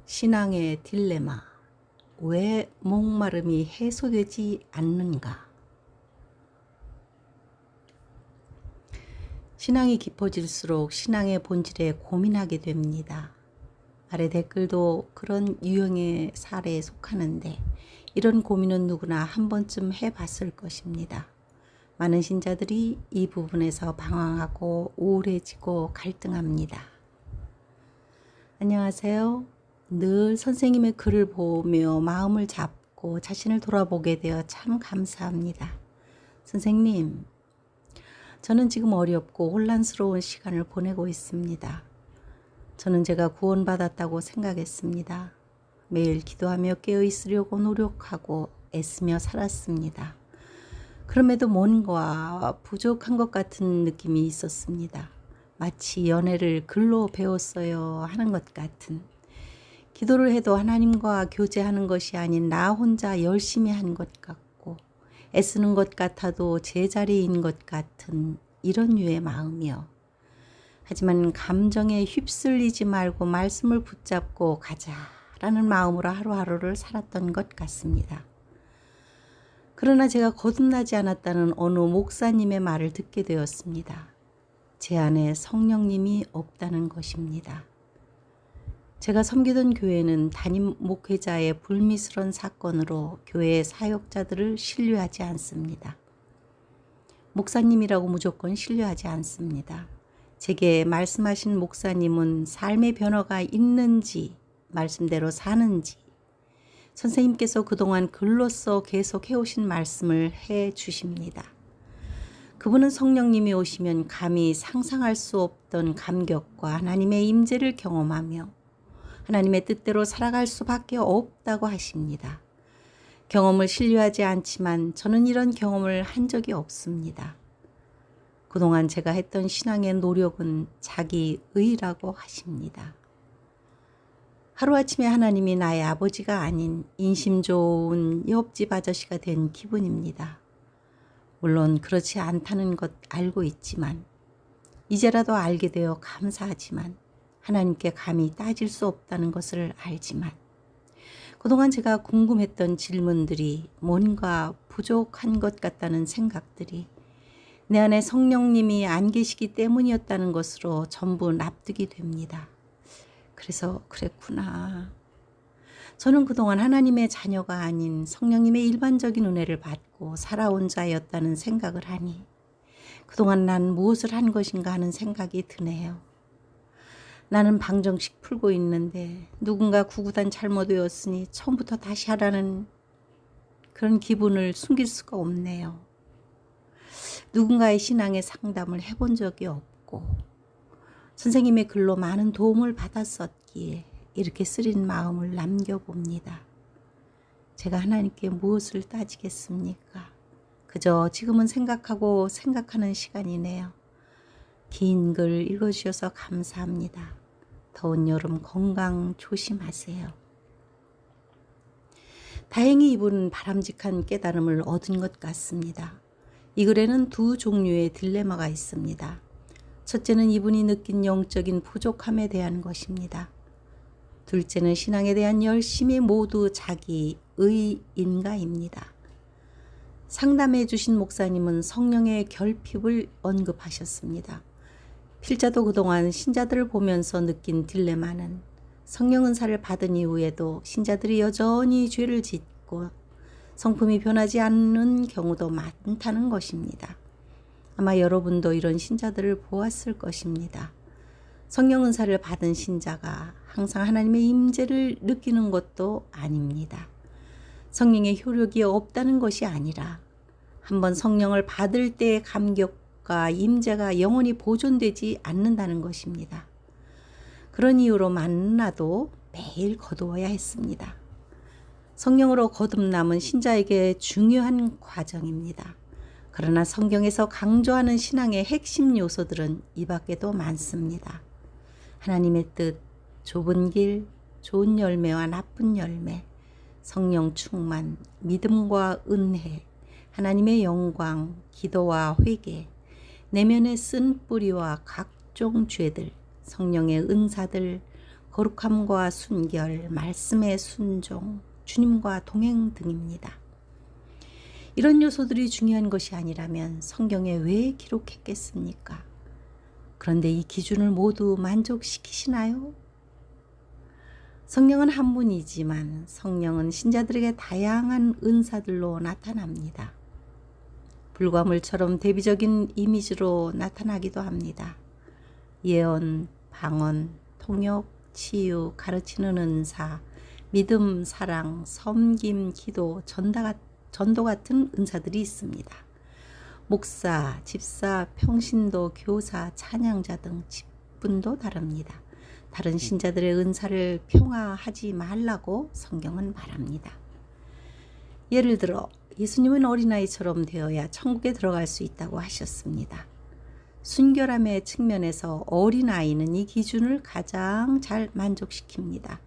신앙의 딜레마. 왜 목마름이 해소되지 않는가? 신앙이 깊어질수록 신앙의 본질에 고민하게 됩니다. 아래 댓글도 그런 유형의 사례에 속하는데 이런 고민은 누구나 한 번쯤 해봤을 것입니다. 많은 신자들이 이 부분에서 방황하고 우울해지고 갈등합니다. 안녕하세요. 늘 선생님의 글을 보며 마음을 잡고 자신을 돌아보게 되어 참 감사합니다. 선생님, 저는 지금 어렵고 혼란스러운 시간을 보내고 있습니다. 저는 제가 구원받았다고 생각했습니다. 매일 기도하며 깨어있으려고 노력하고 애쓰며 살았습니다. 그럼에도 뭔가 부족한 것 같은 느낌이 있었습니다. 마치 연애를 글로 배웠어요 하는 것 같은, 기도를 해도 하나님과 교제하는 것이 아닌 나 혼자 열심히 한 것 같고 애쓰는 것 같아도 제자리인 것 같은 이런 류의 마음이요. 하지만 감정에 휩쓸리지 말고 말씀을 붙잡고 가자라는 마음으로 하루하루를 살았던 것 같습니다. 그러나 제가 거듭나지 않았다는 어느 목사님의 말을 듣게 되었습니다. 제 안에 성령님이 없다는 것입니다. 제가 섬기던 교회는 담임 목회자의 불미스러운 사건으로 교회의 사역자들을 신뢰하지 않습니다. 목사님이라고 무조건 신뢰하지 않습니다. 제게 말씀하신 목사님은 삶의 변화가 있는지 말씀대로 사는지 선생님께서 그동안 글로써 계속 해오신 말씀을 해 주십니다. 그분은 성령님이 오시면 감히 상상할 수 없던 감격과 하나님의 임재를 경험하며 하나님의 뜻대로 살아갈 수밖에 없다고 하십니다. 경험을 신뢰하지 않지만 저는 이런 경험을 한 적이 없습니다. 그동안 제가 했던 신앙의 노력은 자기의라고 하십니다. 하루아침에 하나님이 나의 아버지가 아닌 인심 좋은 옆집 아저씨가 된 기분입니다. 물론 그렇지 않다는 것 알고 있지만 이제라도 알게 되어 감사하지만 하나님께 감히 따질 수 없다는 것을 알지만 그동안 제가 궁금했던 질문들이 뭔가 부족한 것 같다는 생각들이 내 안에 성령님이 안 계시기 때문이었다는 것으로 전부 납득이 됩니다. 그래서 그랬구나. 저는 그동안 하나님의 자녀가 아닌 성령님의 일반적인 은혜를 받고 살아온 자였다는 생각을 하니 그동안 난 무엇을 한 것인가 하는 생각이 드네요. 나는 방정식 풀고 있는데 누군가 구구단 잘못되었으니 처음부터 다시 하라는 그런 기분을 숨길 수가 없네요. 누군가의 신앙의 상담을 해본 적이 없고 선생님의 글로 많은 도움을 받았었기에 이렇게 쓰린 마음을 남겨봅니다. 제가 하나님께 무엇을 따지겠습니까? 그저 지금은 생각하고 생각하는 시간이네요. 긴 글 읽어주셔서 감사합니다. 더운 여름 건강 조심하세요. 다행히 이분은 바람직한 깨달음을 얻은 것 같습니다. 이 글에는 두 종류의 딜레마가 있습니다. 첫째는 이분이 느낀 영적인 부족함에 대한 것입니다. 둘째는 신앙에 대한 열심이 모두 자기의인가입니다. 상담해 주신 목사님은 성령의 결핍을 언급하셨습니다. 필자도 그동안 신자들을 보면서 느낀 딜레마는 성령 은사를 받은 이후에도 신자들이 여전히 죄를 짓고 성품이 변하지 않는 경우도 많다는 것입니다. 아마 여러분도 이런 신자들을 보았을 것입니다. 성령 은사를 받은 신자가 항상 하나님의 임재를 느끼는 것도 아닙니다. 성령의 효력이 없다는 것이 아니라 한번 성령을 받을 때의 감격과 임재가 영원히 보존되지 않는다는 것입니다. 그런 이유로 만나도 매일 거두어야 했습니다. 성령으로 거듭남은 신자에게 중요한 과정입니다. 그러나 성경에서 강조하는 신앙의 핵심 요소들은 이 밖에도 많습니다. 하나님의 뜻, 좁은 길, 좋은 열매와 나쁜 열매, 성령 충만, 믿음과 은혜, 하나님의 영광, 기도와 회개, 내면의 쓴 뿌리와 각종 죄들, 성령의 은사들, 거룩함과 순결, 말씀의 순종, 주님과 동행 등입니다. 이런 요소들이 중요한 것이 아니라면 성경에 왜 기록했겠습니까? 그런데 이 기준을 모두 만족시키시나요? 성령은 한 분이지만 성령은 신자들에게 다양한 은사들로 나타납니다. 불과물처럼 대비적인 이미지로 나타나기도 합니다. 예언, 방언, 통역, 치유, 가르치는 은사, 믿음, 사랑, 섬김, 기도, 전도 같은 은사들이 있습니다. 목사, 집사, 평신도, 교사, 찬양자 등 직분도 다릅니다. 다른 신자들의 은사를 평화하지 말라고 성경은 말합니다. 예를 들어 예수님은 어린아이처럼 되어야 천국에 들어갈 수 있다고 하셨습니다. 순결함의 측면에서 어린아이는 이 기준을 가장 잘 만족시킵니다.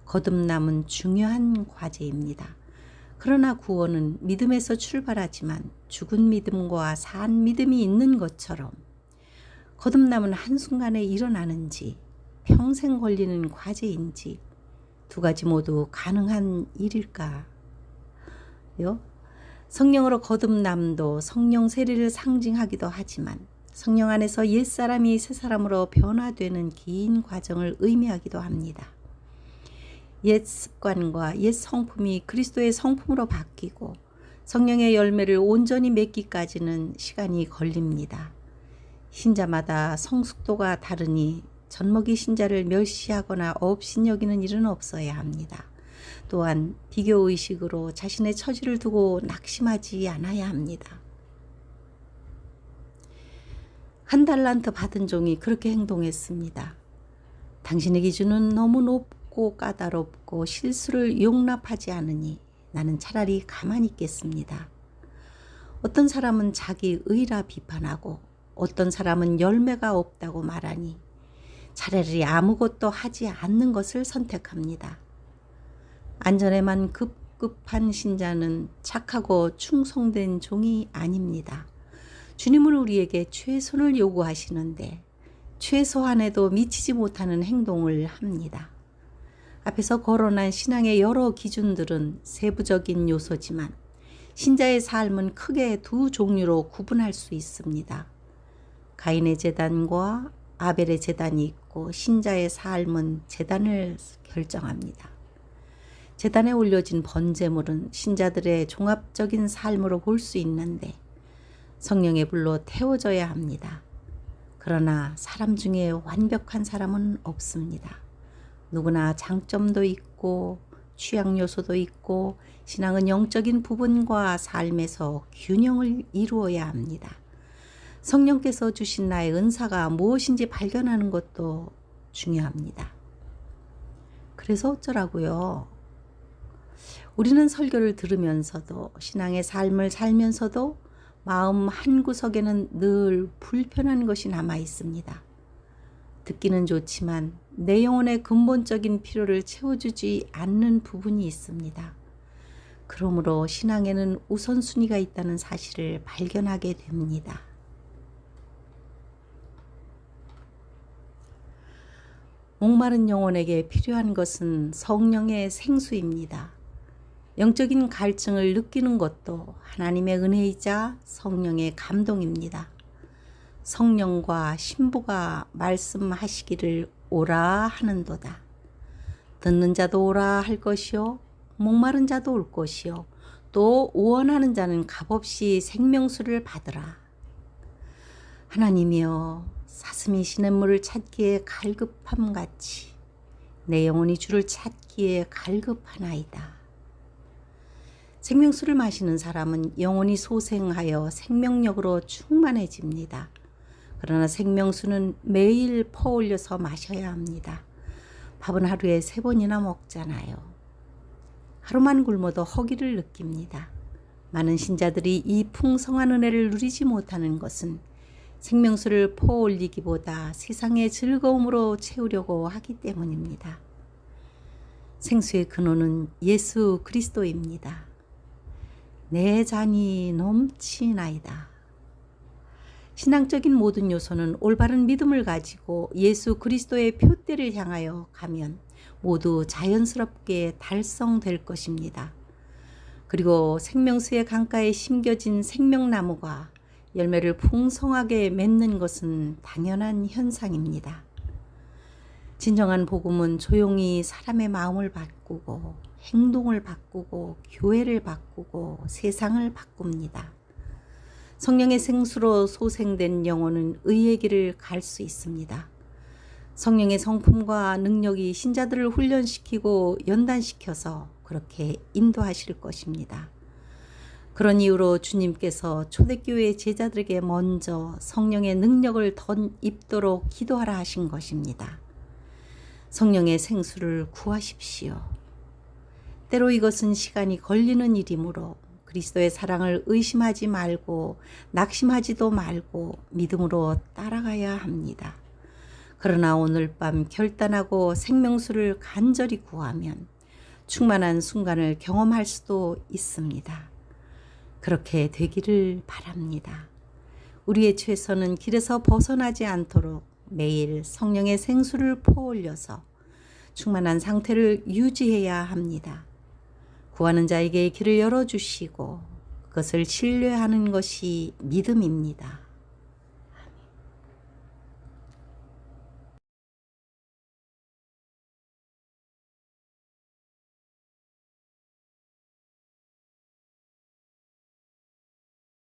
거듭남은 중요한 과제입니다. 그러나 구원은 믿음에서 출발하지만 죽은 믿음과 산 믿음이 있는 것처럼 거듭남은 한순간에 일어나는지 평생 걸리는 과제인지 두 가지 모두 가능한 일일까요? 성령으로 거듭남도 성령 세례를 상징하기도 하지만 성령 안에서 옛사람이 새사람으로 변화되는 긴 과정을 의미하기도 합니다. 옛 습관과 옛 성품이 그리스도의 성품으로 바뀌고 성령의 열매를 온전히 맺기까지는 시간이 걸립니다. 신자마다 성숙도가 다르니 젖먹이 신자를 멸시하거나 업신여기는 일은 없어야 합니다. 또한 비교의식으로 자신의 처지를 두고 낙심하지 않아야 합니다. 한 달란트 받은 종이 그렇게 행동했습니다. 당신의 기준은 너무 높고 까다롭고 실수를 용납하지 않으니 나는 차라리 가만히 있겠습니다. 어떤 사람은 자기 의라 비판하고 어떤 사람은 열매가 없다고 말하니 차라리 아무것도 하지 않는 것을 선택합니다. 안전에만 급급한 신자는 착하고 충성된 종이 아닙니다. 주님은 우리에게 최선을 요구하시는데 최소한에도 미치지 못하는 행동을 합니다. 앞에서 거론한 신앙의 여러 기준들은 세부적인 요소지만 신자의 삶은 크게 두 종류로 구분할 수 있습니다. 가인의 제단과 아벨의 제단이 있고 신자의 삶은 제단을 결정합니다. 제단에 올려진 번제물은 신자들의 종합적인 삶으로 볼 수 있는데 성령의 불로 태워져야 합니다. 그러나 사람 중에 완벽한 사람은 없습니다. 누구나 장점도 있고 취향 요소도 있고 신앙은 영적인 부분과 삶에서 균형을 이루어야 합니다. 성령께서 주신 나의 은사가 무엇인지 발견하는 것도 중요합니다. 그래서 어쩌라고요? 우리는 설교를 들으면서도 신앙의 삶을 살면서도 마음 한구석에는 늘 불편한 것이 남아 있습니다. 듣기는 좋지만 내 영혼의 근본적인 필요를 채워주지 않는 부분이 있습니다. 그러므로 신앙에는 우선순위가 있다는 사실을 발견하게 됩니다. 목마른 영혼에게 필요한 것은 성령의 생수입니다. 영적인 갈증을 느끼는 것도 하나님의 은혜이자 성령의 감동입니다. 성령과 신부가 말씀하시기를 오라 하는도다. 듣는 자도 오라 할 것이요 목마른 자도 올 것이요 또 원하는 자는 값없이 생명수를 받으라. 하나님이여 사슴이 시냇물을 찾기에 갈급함같이 내 영혼이 주를 찾기에 갈급하나이다. 생명수를 마시는 사람은 영혼이 소생하여 생명력으로 충만해집니다. 그러나 생명수는 매일 퍼올려서 마셔야 합니다. 밥은 하루에 3번이나 먹잖아요. 하루만 굶어도 허기를 느낍니다. 많은 신자들이 이 풍성한 은혜를 누리지 못하는 것은 생명수를 퍼올리기보다 세상의 즐거움으로 채우려고 하기 때문입니다. 생수의 근원은 예수 그리스도입니다. 내 잔이 넘치나이다. 신앙적인 모든 요소는 올바른 믿음을 가지고 예수 그리스도의 표대를 향하여 가면 모두 자연스럽게 달성될 것입니다. 그리고 생명수의 강가에 심겨진 생명나무가 열매를 풍성하게 맺는 것은 당연한 현상입니다. 진정한 복음은 조용히 사람의 마음을 바꾸고 행동을 바꾸고 교회를 바꾸고 세상을 바꿉니다. 성령의 생수로 소생된 영혼은 의의 길을 갈 수 있습니다. 성령의 성품과 능력이 신자들을 훈련시키고 연단시켜서 그렇게 인도하실 것입니다. 그런 이유로 주님께서 초대교회 제자들에게 먼저 성령의 능력을 덧입도록 기도하라 하신 것입니다. 성령의 생수를 구하십시오. 때로 이것은 시간이 걸리는 일이므로 그리스도의 사랑을 의심하지 말고 낙심하지도 말고 믿음으로 따라가야 합니다. 그러나 오늘 밤 결단하고 생명수를 간절히 구하면 충만한 순간을 경험할 수도 있습니다. 그렇게 되기를 바랍니다. 우리의 최선은 길에서 벗어나지 않도록 매일 성령의 생수를 퍼올려서 충만한 상태를 유지해야 합니다. 구하는 자에게 길을 열어주시고 그것을 신뢰하는 것이 믿음입니다.